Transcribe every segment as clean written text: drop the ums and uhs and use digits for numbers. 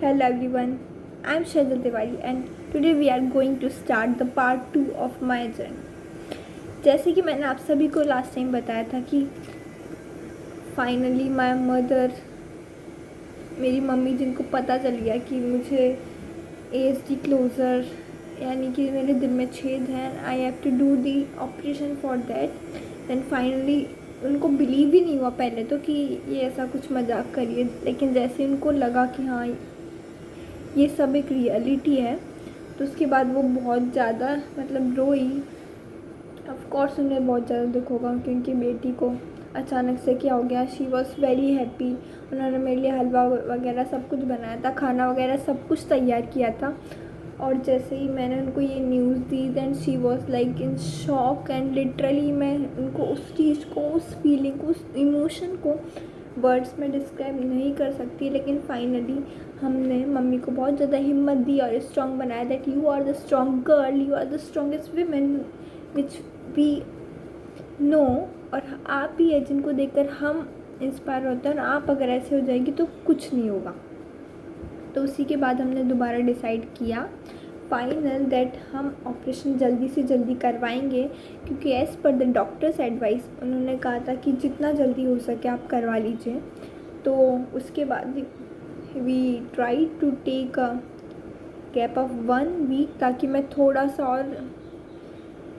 Hello everyone, I am Shajal Tiwari and today we are going to start the part 2 of my journey. जैसे कि मैंने आप सभी को लास्ट टाइम बताया था कि फाइनली माय मदर, मेरी मम्मी जिनको पता चल गया कि मुझे ASD क्लोज़र यानी कि मेरे दिल में छेद है, I have to do the operation for that. Then finally उनको बिलीव ही नहीं हुआ पहले तो कि ये ऐसा कुछ मजाक करिए, लेकिन जैसे उनको लगा कि हाँ ये सब एक रियलिटी है तो उसके बाद वो बहुत ज़्यादा रोई। ऑफ कोर्स उन्हें बहुत ज़्यादा दुख होगा क्योंकि बेटी को अचानक से क्या हो गया। She was very happy. उन्होंने मेरे लिए हलवा वगैरह सब कुछ बनाया था, खाना वगैरह सब कुछ तैयार किया था। और जैसे ही मैंने उनको ये न्यूज़ दी then she was like in shock and literally मैं उनको उस चीज़ को, उस फीलिंग को, उस इमोशन को वर्ड्स में डिस्क्राइब नहीं कर सकती। लेकिन फाइनली हमने मम्मी को बहुत ज़्यादा हिम्मत दी और स्ट्रॉन्ग बनाया that you are the strong girl, you are the strongest women which we know. और आप ही है जिनको देखकर हम इंस्पायर होते हैं, और आप अगर ऐसे हो जाएगी तो कुछ नहीं होगा। तो उसी के बाद हमने दोबारा डिसाइड किया फाइनल दैट हम ऑपरेशन जल्दी से जल्दी करवाएंगे, क्योंकि as per the doctors advice उन्होंने कहा था कि जितना जल्दी हो सके आप करवा लीजिए। तो उसके बाद we try to take a gap of 1 week ताकि मैं थोड़ा सा और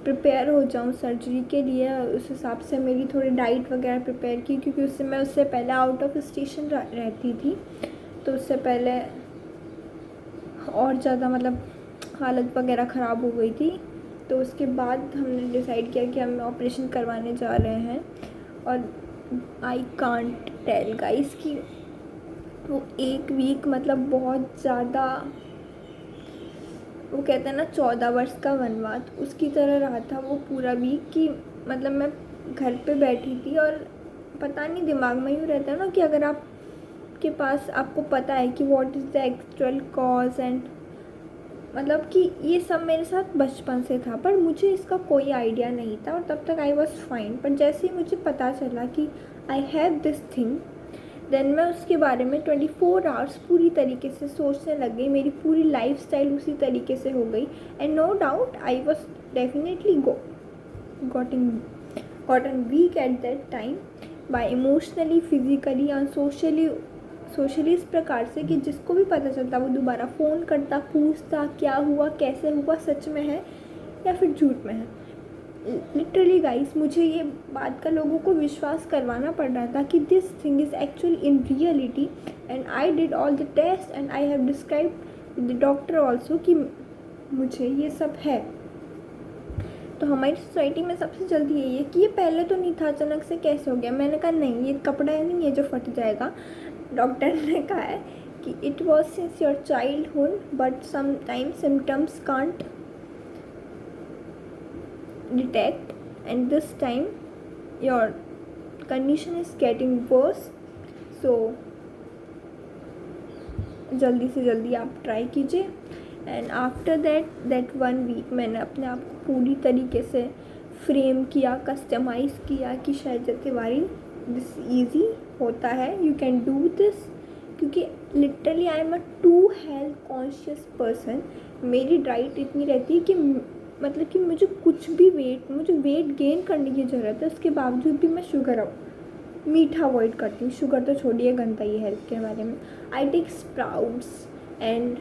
प्रिपेयर हो जाऊँ सर्जरी के लिए। उस हिसाब से मेरी थोड़ी डाइट वगैरह प्रिपेयर की, क्योंकि उससे पहले आउट ऑफ स्टेशन रहती थी, तो उससे पहले और ज़्यादा हालत वगैरह ख़राब हो गई थी। तो उसके बाद हमने डिसाइड किया कि हम ऑपरेशन करवाने जा रहे हैं। और आई कांट टेल गाइस कि वो 1 वीक बहुत ज़्यादा, वो कहते हैं ना 14 वर्ष का वनवास, उसकी तरह रहा था वो पूरा वीक। कि मैं घर पे बैठी थी और पता नहीं दिमाग में यूँ रहता है ना कि अगर आपके पास, आपको पता है कि what is the actual cause and कि ये सब मेरे साथ बचपन से था, पर मुझे इसका कोई आइडिया नहीं था और तब तक आई वॉज फाइन। पर जैसे ही मुझे पता चला कि I have this thing, then मैं उसके बारे में 24 आवर्स पूरी तरीके से सोचने लग गई। मेरी पूरी लाइफ स्टाइल उसी तरीके से हो गई। And no doubt I was definitely gotten weak at that time by emotionally, physically and socially इस प्रकार से कि जिसको भी पता चलता वो दोबारा फ़ोन करता, पूछता क्या हुआ, कैसे हुआ, सच में है या फिर झूठ में है। लिटरली गाइस, मुझे ये बात का लोगों को विश्वास करवाना पड़ रहा था कि this thing is actually in reality. And I did all the test and I have describe the doctor also कि मुझे ये सब है। तो हमारी सोसाइटी में सबसे जल्दी यही है कि ये पहले तो नहीं था, अचानक से कैसे हो गया। मैंने कहा नहीं, ये कपड़ा नहीं है जो फट जाएगा। डॉक्टर ने कहा है कि it was since your childhood but sometimes symptoms can't detect and this time your condition is getting worse, so जल्दी से जल्दी आप ट्राई कीजिए। एंड आफ्टर दैट 1 वीक मैंने अपने आप को पूरी तरीके से फ्रेम किया, कस्टमाइज़ किया कि शायद तिवारी दिस ईजी होता है, यू कैन डू दिस। क्योंकि literally I am a too health conscious person. मेरी डाइट इतनी रहती है कि कि मुझे कुछ भी मुझे वेट गेन करने की ज़रूरत है, उसके बावजूद भी मैं मीठा अवॉइड करती हूँ। शुगर तो छोड़िए, गंदा ही हेल्थ के बारे में। I take sprouts and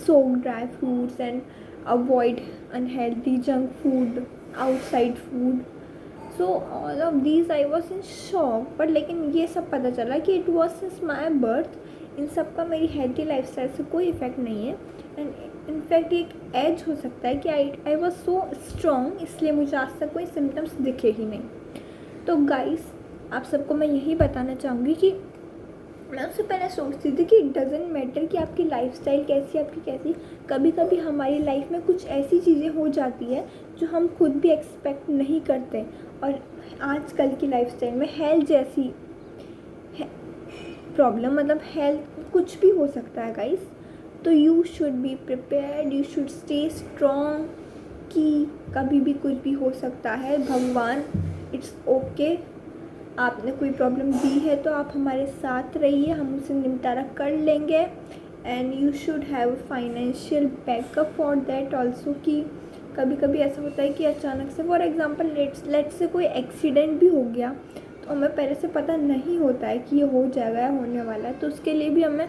soak dry fruits and avoid unhealthy junk food, outside food. So all of these I was in shock, but लेकिन ये सब पता चला कि it was since my birth। इन सब का मेरी हेल्थी लाइफस्टाइल से कोई इफ़ेक्ट नहीं है। एंड इनफैक्ट एक एज हो सकता है कि आई वॉज सो स्ट्रॉन्ग, इसलिए मुझे आज तक कोई सिम्टम्स दिखे ही नहीं। तो गाइस, आप सबको मैं यही बताना चाहूँगी कि मैं उससे पहले सोचती थी कि इट डजेंट मैटर कि आपकी लाइफस्टाइल कैसी है, आपकी कैसी। कभी कभी हमारी लाइफ में कुछ ऐसी चीज़ें हो जाती है जो हम खुद भी एक्सपेक्ट नहीं करते। और आजकल की लाइफस्टाइल में हेल्थ जैसी प्रॉब्लम, हेल्थ कुछ भी हो सकता है गाइस। तो you should be prepared, you should stay strong कि कभी भी कुछ भी हो सकता है। भगवान, इट्स ओके, आपने कोई प्रॉब्लम दी है तो आप हमारे साथ रहिए, हम उसे निपटारा कर लेंगे। And you should have financial backup for that also, कि कभी कभी ऐसा होता है कि अचानक से फॉर एग्ज़ाम्पल लेट्स से कोई एक्सीडेंट भी हो गया तो हमें पहले से पता नहीं होता है कि ये हो जाएगा या होने वाला है, तो उसके लिए भी हमें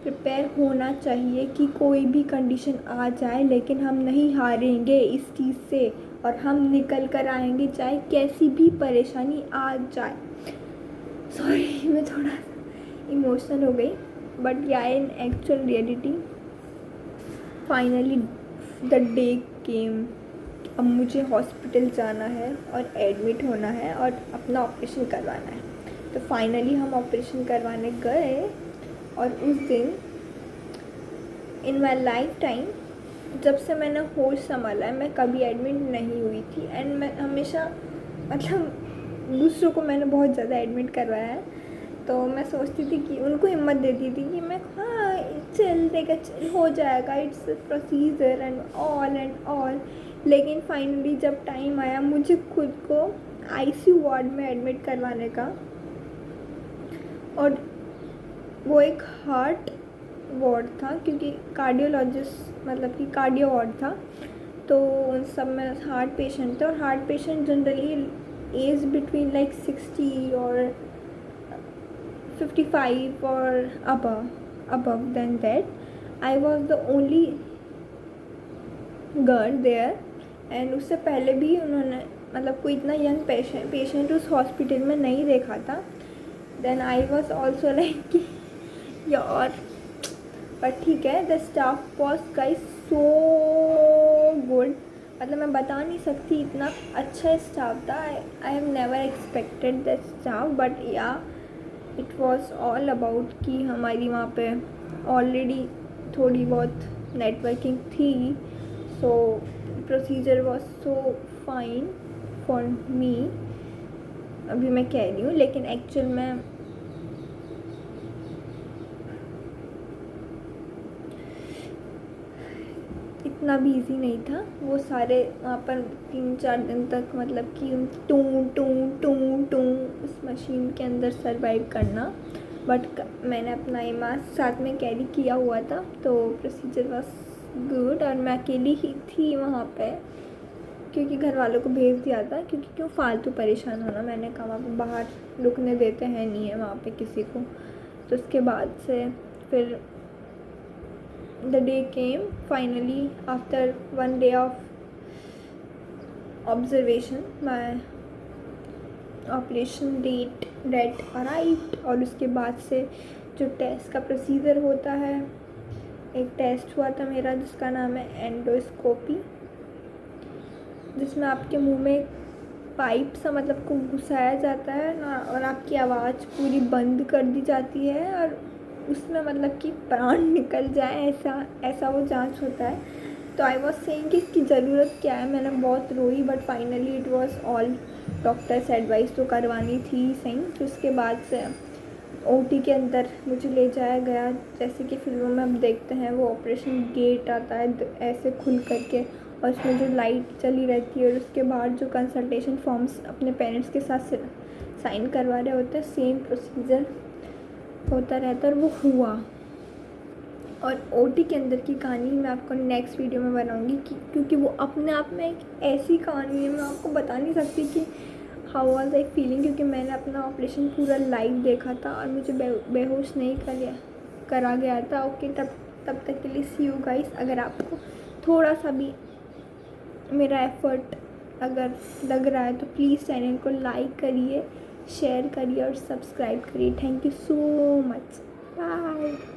प्रिपेयर होना चाहिए कि कोई भी कंडीशन आ जाए लेकिन हम नहीं हारेंगे इस चीज़ से और हम निकल कर आएंगे चाहे कैसी भी परेशानी आ जाए। सॉरी मैं थोड़ा इमोशनल हो गई, but yeah in actual reality finally the day came. अब मुझे हॉस्पिटल जाना है और एडमिट होना है और अपना ऑपरेशन करवाना है। तो फाइनली हम ऑपरेशन करवाने गए और उस दिन इन माई लाइफ टाइम जब से मैंने होश संभाला है मैं कभी एडमिट नहीं हुई थी। एंड मैं हमेशा मतलब दूसरों को मैंने बहुत ज़्यादा एडमिट करवाया है, तो मैं सोचती थी कि उनको हिम्मत देती थी कि मैं हाँ चल देगा, चल हो जाएगा, इट्स प्रोसीजर एंड ऑल। लेकिन फाइनली जब टाइम आया मुझे खुद को आईसीयू वार्ड में एडमिट करवाने का, और वो एक हार्ट वार्ड था क्योंकि कार्डियोलॉजिस्ट मतलब कि कार्डियो वार्ड था, तो उन सब में हार्ट पेशेंट थे। और heart patient generally age between like 60 और 55 और above than that. I was the only girl there. And उससे पहले भी उन्होंने मतलब कोई इतना यंग पेशेंट उस हॉस्पिटल में नहीं देखा था। Then I was also like कि यार, पर ठीक है, the staff was guys so good, मतलब मैं बता नहीं सकती इतना अच्छा स्टाफ था। I have never expected the staff, but yeah it was all about कि हमारी वहाँ पे ऑलरेडी थोड़ी बहुत नेटवर्किंग थी, so procedure was so fine for me. अभी मैं कह रही हूँ लेकिन एक्चुअल में इतना भी इजी नहीं था। वो सारे वहाँ पर 3-4 दिन तक मतलब कि टू टू टू टू उस मशीन के अंदर सरवाइव करना, बट मैंने अपना ईमान साथ में कैरी किया हुआ था, तो प्रोसीजर वॉज गुड। और मैं अकेली ही थी वहाँ पे क्योंकि घर वालों को भेज दिया था, क्योंकि क्यों फालतू परेशान होना, मैंने कहा वहाँ पे बाहर रुकने देते हैं नहीं है वहाँ पे किसी को। तो उसके बाद से फिर the day came finally after 1 day of observation, my operation date arrived। और उसके बाद से जो टेस्ट का प्रोसीजर होता है, एक टेस्ट हुआ था मेरा जिसका नाम है एंडोस्कोपी, जिसमें आपके मुंह में पाइप सा मतलब को घुसाया जाता है ना, और आपकी आवाज़ पूरी बंद कर दी जाती है और उसमें मतलब कि प्राण निकल जाए ऐसा वो जांच होता है। तो आई वॉज सेइंग कि इसकी ज़रूरत क्या है, मैंने बहुत रोई, but finally it was all doctors advice तो करवानी थी सही। तो उसके बाद से ओटी के अंदर मुझे ले जाया गया, जैसे कि फिल्मों में हम देखते हैं वो ऑपरेशन गेट आता है ऐसे खुल करके, और उसमें जो लाइट चली रहती है और उसके बाहर जो कंसल्टेशन फॉर्म्स अपने पेरेंट्स के साथ साइन करवा रहे होते हैं, सेम प्रोसीजर होता रहता है। और वो हुआ। और ओटी के अंदर की कहानी मैं आपको नेक्स्ट वीडियो में बनाऊंगी क्योंकि वो अपने आप में एक ऐसी कहानी है, मैं आपको बता नहीं सकती कि हाउ वाज आई फीलिंग, क्योंकि मैंने अपना ऑपरेशन पूरा लाइव देखा था और मुझे बेहोश नहीं करा गया था। ओके, तब तक के लिए सी यू गाइस। अगर आपको थोड़ा सा भी मेरा एफर्ट अगर लग रहा है तो प्लीज़ चैनल को लाइक करिए, शेयर करिए और सब्सक्राइब करिए। Thank you so much, bye.